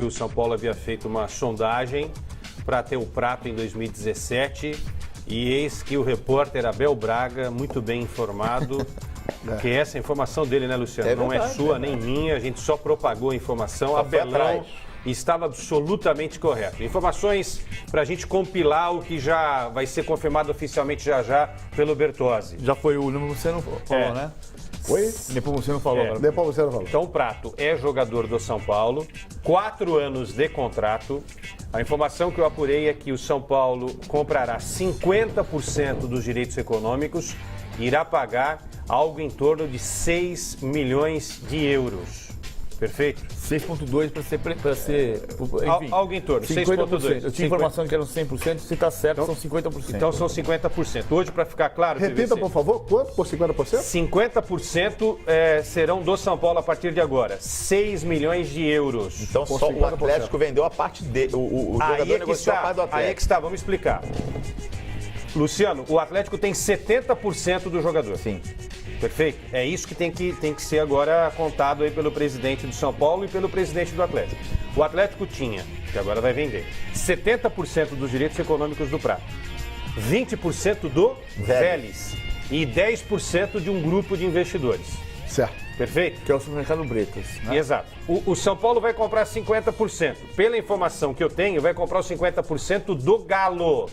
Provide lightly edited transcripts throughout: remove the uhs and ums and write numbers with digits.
O São Paulo havia feito uma sondagem para ter o Prato em 2017 e eis que o repórter Abel Braga, muito bem informado, que essa informação dele, né, Luciano? Não é sua nem minha, a gente só propagou a informação. Abelão estava absolutamente correto. Informações para a gente compilar o que já vai ser confirmado oficialmente já pelo Bertozzi. Já foi o Nepomuceno falou, né? Oi? Nepomuceno falou. É, Nepomuceno falou. Então o Prato é jogador do São Paulo, 4 anos de contrato. A informação que eu apurei é que o São Paulo comprará 50% dos direitos econômicos e irá pagar algo em torno de 6 milhões de euros. Perfeito? 6,2 para ser enfim, algo em torno, 6,2. Eu tinha informação que eram 100%, se está certo, então, são 50%. Então são 50%. Hoje, para ficar claro... Repita, por favor, quanto por 50%? 50% serão do São Paulo a partir de agora. 6 milhões de euros. Então só o Atlético vendeu a parte dele, o jogador negociou a parte do Atlético. Aí é que está, vamos explicar. Luciano, o Atlético tem 70% do jogador. Sim. Perfeito? É isso que tem que ser agora contado aí pelo presidente do São Paulo e pelo presidente do Atlético. O Atlético tinha, que agora vai vender, 70% dos direitos econômicos do Prato, 20% do Vélez e 10% de um grupo de investidores. Certo. Perfeito? Que é o supermercado Bretas, né? Exato. O São Paulo vai comprar 50%. Pela informação que eu tenho, vai comprar os 50% do Galo.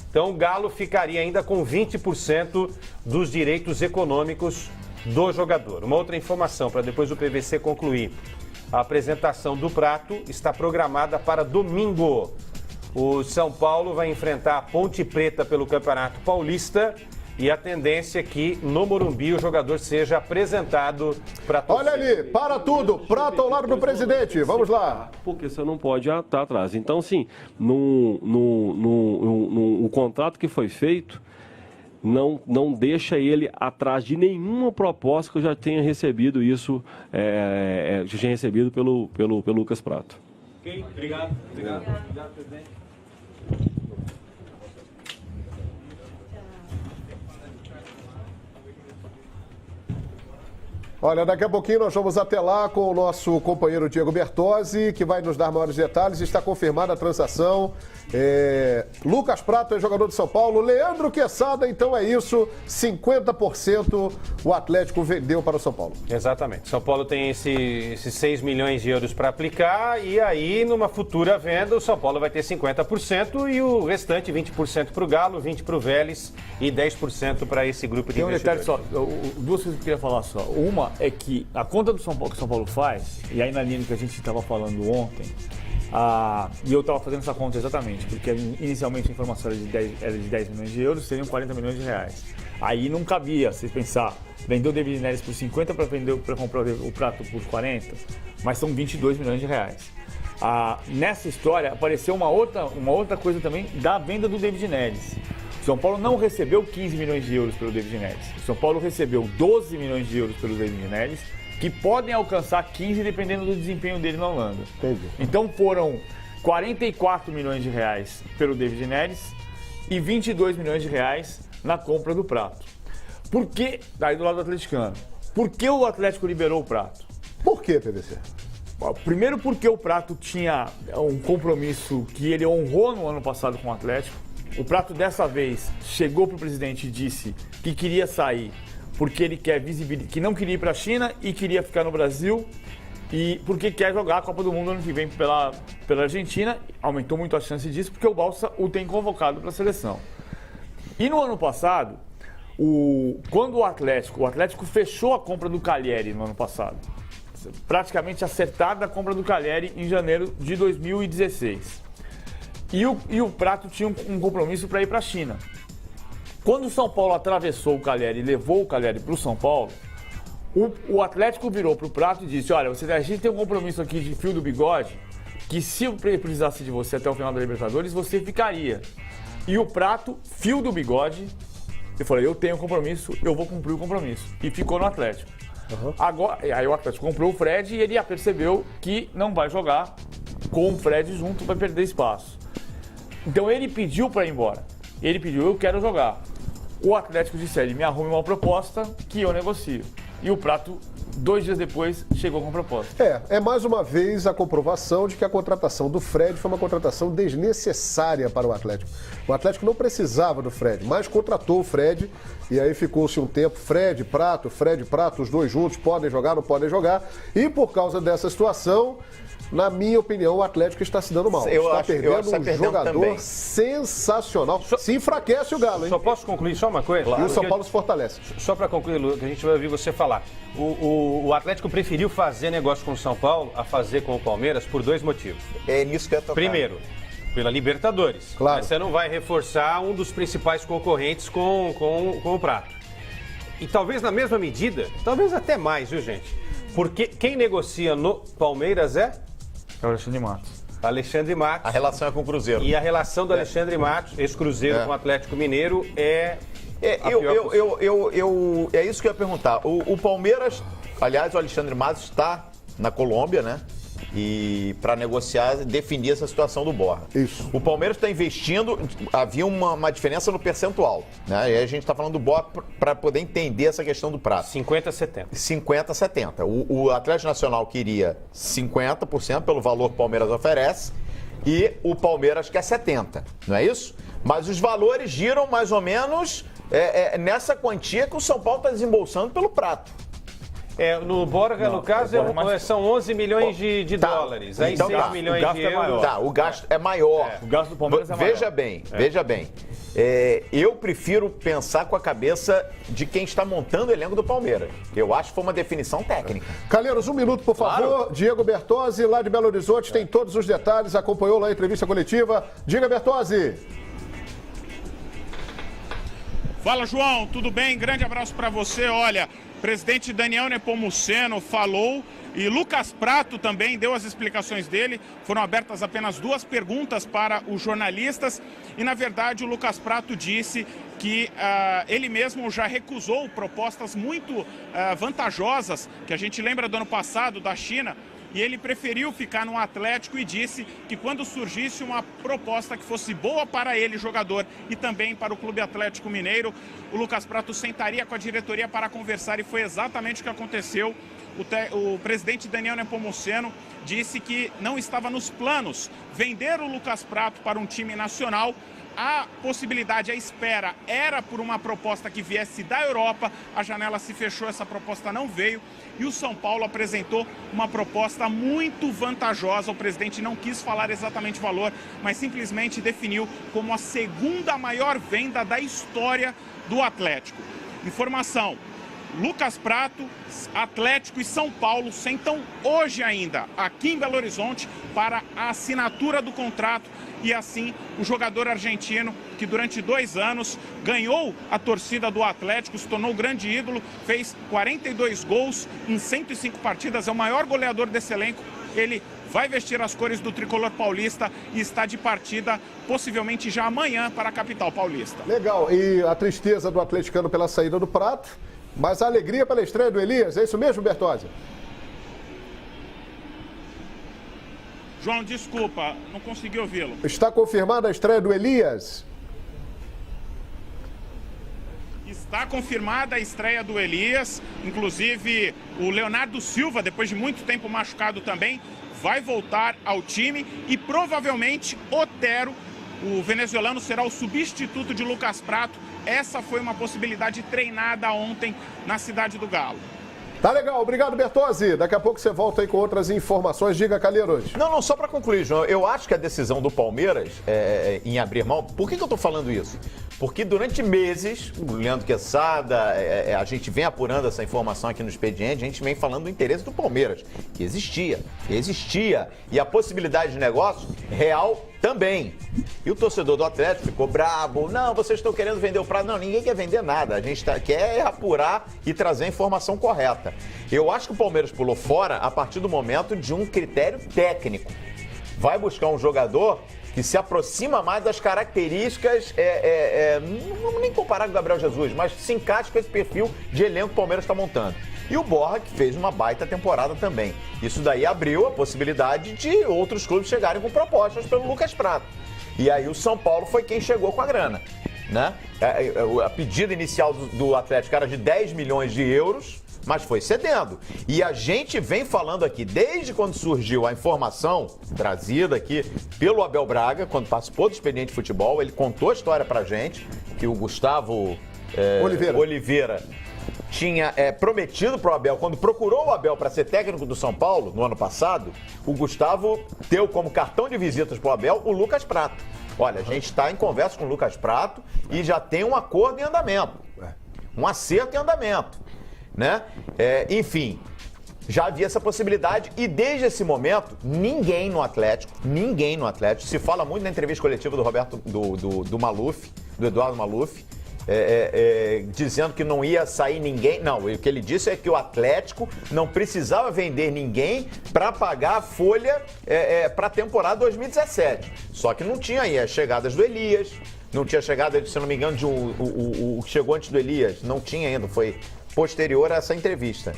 Então o Galo ficaria ainda com 20% dos direitos econômicos do jogador. Uma outra informação para depois o PVC concluir. A apresentação do Prato está programada para domingo. O São Paulo vai enfrentar a Ponte Preta pelo Campeonato Paulista e a tendência é que no Morumbi o jogador seja apresentado para todos. Olha ali, para tudo, Prato ao lado do presidente, vamos lá. Porque você não pode estar atrás. Então, sim, o contrato que foi feito não deixa ele atrás de nenhuma proposta que eu já tenha recebido isso, já tinha recebido pelo Lucas Prato. Ok, obrigado. Obrigado, presidente. Olha, daqui a pouquinho nós vamos até lá com o nosso companheiro Diego Bertozzi, que vai nos dar maiores detalhes. Está confirmada a transação. Lucas Prato é jogador de São Paulo. Leandro Quesada, então é isso. 50% o Atlético vendeu para o São Paulo. Exatamente. São Paulo tem esses 6 milhões de euros para aplicar e aí, numa futura venda, o São Paulo vai ter 50% e o restante, 20% para o Galo, 20% para o Vélez e 10% para esse grupo de Tem um detalhe investidores. só, duas coisas que eu queria falar só. Uma é que a conta do São Paulo que o São Paulo faz, e aí na linha que a gente estava falando ontem, e eu estava fazendo essa conta exatamente, porque inicialmente a informação era de 10 milhões de euros, seriam 40 milhões de reais. Aí não cabia você pensar, vender o David Neres por 50 para comprar o Prato por 40, mas são 22 milhões de reais. Nessa história apareceu uma outra coisa também da venda do David Neres. O São Paulo não recebeu 15 milhões de euros pelo David Neres. O São Paulo recebeu 12 milhões de euros pelo David Neres, que podem alcançar 15 dependendo do desempenho dele na Holanda. Entendi. Então foram 44 milhões de reais pelo David Neres e 22 milhões de reais na compra do Prato. Por que, daí do lado do atleticano, por que o Atlético liberou o Prato? Por que, PVC? Primeiro porque o Prato tinha um compromisso que ele honrou no ano passado com o Atlético. O Prato dessa vez chegou para o presidente e disse que queria sair porque ele quer visibilidade, que não queria ir para a China e queria ficar no Brasil e porque quer jogar a Copa do Mundo ano que vem pela Argentina. Aumentou muito a chance disso porque o Balsa o tem convocado para a seleção. E no ano passado, quando o Atlético fechou a compra do Calleri no ano passado, praticamente acertada a compra do Calleri em janeiro de 2016. E o Prato tinha um compromisso para ir para a China. Quando o São Paulo atravessou o Calleri e levou o Calleri para o São Paulo, o Atlético virou para o Prato e disse: olha, a gente tem um compromisso aqui de fio do bigode, que se eu precisasse de você até o final da Libertadores, você ficaria. E o Prato, fio do bigode, eu falei: eu tenho um compromisso, eu vou cumprir o compromisso. E ficou no Atlético. Uhum. Agora, aí o Atlético comprou o Fred e ele percebeu que não vai jogar com o Fred junto, vai perder espaço. Então ele pediu para ir embora. Ele pediu: eu quero jogar. O Atlético disse: ele me arrume uma proposta que eu negocio. E o Prato 2 dias depois chegou com a proposta. É mais uma vez a comprovação de que a contratação do Fred foi uma contratação desnecessária para o Atlético. O Atlético não precisava do Fred, mas contratou o Fred e aí ficou-se um tempo Fred, Prato, os dois juntos, podem jogar, não podem jogar. E por causa dessa situação, na minha opinião, o Atlético está se dando mal. Está perdendo um jogador também sensacional. Se enfraquece o Galo, hein? Só posso concluir só uma coisa? Claro. E o São Paulo se fortalece. Só para concluir, Lu, que a gente vai ouvir você falar. O Atlético preferiu fazer negócio com o São Paulo a fazer com o Palmeiras por 2 motivos. É nisso que eu ia tocar. Primeiro, pela Libertadores. Claro. Mas você não vai reforçar um dos principais concorrentes com o Prato. E talvez na mesma medida, talvez até mais, viu, gente? Porque quem negocia no Palmeiras é É o Alexandre Matos. Alexandre Matos. A relação é com o Cruzeiro. E a relação do Alexandre Matos, ex-Cruzeiro com o Atlético Mineiro, é isso que eu ia perguntar. O Palmeiras, aliás, o Alexandre Matos está na Colômbia, né? E para negociar, definir essa situação do Borja. Isso. O Palmeiras está investindo, havia uma diferença no percentual, né? E aí a gente está falando do Borja para poder entender essa questão do prazo. 50-70. 50-70. O Atlético Nacional queria 50% pelo valor que o Palmeiras oferece e o Palmeiras quer 70%, não é isso? Mas os valores giram mais ou menos nessa quantia que o São Paulo está desembolsando pelo Prato. No Borja, no caso, são 11 milhões de dólares. Aí então 6 milhões de euros. O gasto é maior. O gasto do Palmeiras é maior. Veja bem. Eu prefiro pensar com a cabeça de quem está montando o elenco do Palmeiras. Eu acho que foi uma definição técnica. Calheiros, 1 minuto, por favor. Claro. Diego Bertozzi, lá de Belo Horizonte, tem todos os detalhes, acompanhou lá a entrevista coletiva. Diga, Bertozzi. Fala, João, tudo bem? Grande abraço para você. Olha, o presidente Daniel Nepomuceno falou e Lucas Prato também deu as explicações dele. Foram abertas apenas 2 perguntas para os jornalistas e, na verdade, o Lucas Prato disse que ele mesmo já recusou propostas muito vantajosas, que a gente lembra do ano passado, da China, e ele preferiu ficar no Atlético e disse que quando surgisse uma proposta que fosse boa para ele, jogador, e também para o Clube Atlético Mineiro, o Lucas Prato sentaria com a diretoria para conversar e foi exatamente o que aconteceu. O presidente Daniel Nepomuceno disse que não estava nos planos vender o Lucas Prato para um time nacional. A possibilidade, a espera era por uma proposta que viesse da Europa, a janela se fechou, essa proposta não veio e o São Paulo apresentou uma proposta muito vantajosa. O presidente não quis falar exatamente o valor, mas simplesmente definiu como a 2ª maior venda da história do Atlético. Informação: Lucas Prato, Atlético e São Paulo sentam hoje ainda aqui em Belo Horizonte para a assinatura do contrato e assim o jogador argentino que durante 2 anos ganhou a torcida do Atlético, se tornou grande ídolo, fez 42 gols em 105 partidas, é o maior goleador desse elenco. Ele vai vestir as cores do tricolor paulista e está de partida possivelmente já amanhã para a capital paulista. Legal, e a tristeza do atleticano pela saída do Prato, mas a alegria pela estreia do Elias, é isso mesmo, Bertozzi? João, desculpa, não consegui ouvi-lo. Está confirmada a estreia do Elias? Está confirmada a estreia do Elias, inclusive o Leonardo Silva, depois de muito tempo machucado também, vai voltar ao time e provavelmente Otero, o venezuelano, será o substituto de Lucas Prato. Essa foi uma possibilidade treinada ontem na Cidade do Galo. Tá legal, obrigado, Bertozzi. Daqui a pouco você volta aí com outras informações. Diga, Calheiros. Não, só para concluir, João, eu acho que a decisão do Palmeiras em abrir mão... Por que eu tô falando isso? Porque durante meses, o Leandro Quesada, a gente vem apurando essa informação aqui no expediente, a gente vem falando do interesse do Palmeiras, que existia. E a possibilidade de negócio real também. E o torcedor do Atlético ficou brabo. Não, vocês estão querendo vender o Prato. Não, ninguém quer vender nada. A gente quer apurar e trazer a informação correta. Eu acho que o Palmeiras pulou fora a partir do momento de um critério técnico. Vai buscar um jogador que se aproxima mais das características, não vamos nem comparar com o Gabriel Jesus, mas se encaixa com esse perfil de elenco que o Palmeiras está montando. E o Borja, que fez uma baita temporada também. Isso daí abriu a possibilidade de outros clubes chegarem com propostas pelo Lucas Prato. E aí o São Paulo foi quem chegou com a grana, né? A pedida inicial do Atlético era de 10 milhões de euros, mas foi cedendo. E a gente vem falando aqui, desde quando surgiu a informação trazida aqui pelo Abel Braga, quando participou do Expediente de Futebol, ele contou a história pra gente, que o Gustavo Oliveira tinha prometido para o Abel, quando procurou o Abel para ser técnico do São Paulo, no ano passado, o Gustavo deu como cartão de visitas para o Abel o Lucas Prato. Olha, a gente está em conversa com o Lucas Prato e já tem um acordo em andamento, um acerto em andamento, né? Enfim, já havia essa possibilidade e desde esse momento, ninguém no Atlético, se fala muito na entrevista coletiva do Maluf, do Eduardo Maluf, dizendo que não ia sair ninguém. Não, o que ele disse é que o Atlético não precisava vender ninguém para pagar a folha para a temporada 2017. Só que não tinha aí as chegadas do Elias, não tinha chegada, se não me engano, o que chegou antes do Elias, não tinha ainda, foi posterior a essa entrevista.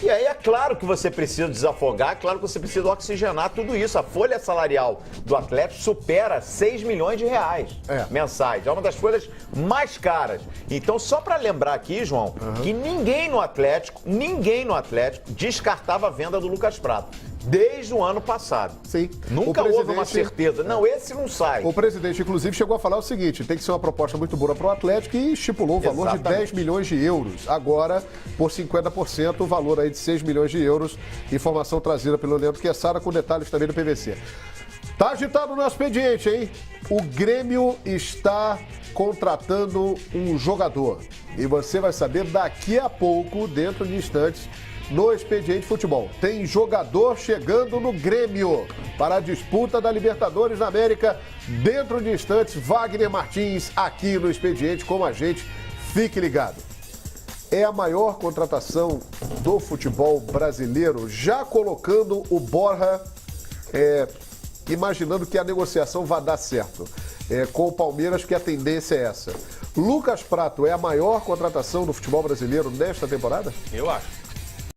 E aí é claro que você precisa desafogar, é claro que você precisa oxigenar tudo isso. A folha salarial do Atlético supera 6 milhões de reais mensais. É uma das folhas mais caras. Então, só para lembrar aqui, João, que ninguém no Atlético descartava a venda do Lucas Prato. Desde o ano passado. Sim. Nunca houve uma certeza. Não, esse não sai. O presidente, inclusive, chegou a falar o seguinte: tem que ser uma proposta muito boa para o Atlético e estipulou o valor de 10 milhões de euros. Agora, por 50%, o valor aí de 6 milhões de euros. Informação trazida pelo Leandro Quezada, com detalhes também do PVC. Tá agitado no expediente, hein? O Grêmio está contratando um jogador. E você vai saber daqui a pouco, dentro de instantes, no Expediente Futebol. Tem jogador chegando no Grêmio para a disputa da Libertadores da América. Dentro de instantes, Wagner Martins aqui no Expediente com a gente. Fique ligado. É a maior contratação do futebol brasileiro, já colocando o Borja, imaginando que a negociação vai dar certo. Com o Palmeiras, que a tendência é essa. Lucas Prato é a maior contratação do futebol brasileiro nesta temporada? Eu acho.